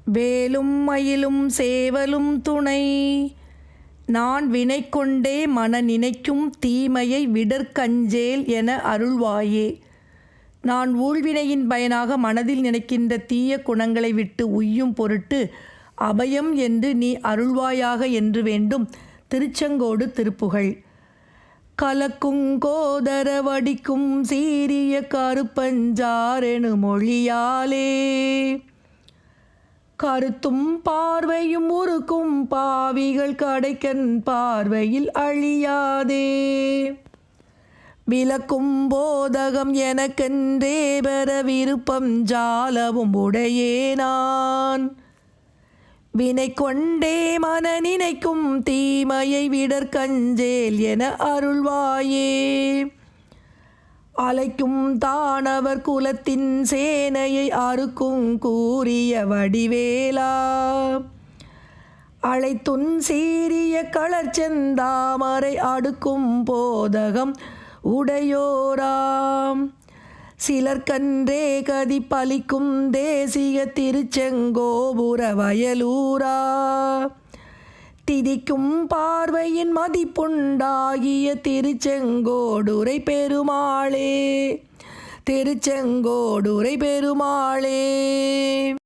வேலும் மயிலும் சேவலும் துணை. நான் வினை கொண்டே மன நினைக்கும் தீமையை விடற்கஞ்சேல் என அருள்வாயே. நான் ஊழ்வினையின் பயனாக மனதில் நினைக்கின்ற தீய குணங்களை விட்டு உய்யும் பொருட்டு அபயம் என்று நீ அருள்வாயாக என்று வேண்டும். திருச்செங்கோடு திருப்புகழ். கலக்குங்கோதர வடிக்கும் சீரிய கருப்பஞ்சாரெனு மொழியாலே கருத்தும் பார்வையும் உருக்கும் பாவிகள் கடைக்கண் பார்வையில் அழியாதே. விளக்கும் போதகம் எனக்கென்றே பெற விருப்பம் ஜாலவும் உடையே நான். வினை கொண்டே மன நினைக்கும் தீமையை விடற்கஞ்சேல் என அருள்வாயே. அலைக்கும் தானவர் குலத்தின் சேனையை அறுக்கும் கூறிய வடிவேலா. அழைத்துன் சீரிய களர்ச்செந்தாமரை அடுக்கும் போதகம் உடையோராம். சிலர்கன்றே கதி பலிக்கும் தேசிய திருச்செங்கோபுர வயலூரா. திதிக்கும் பார்வையின் மதிப்புண்டாகிய திருச்செங்கோடுரை பெருமாளே. திருச்செங்கோடுரை பெருமாளே.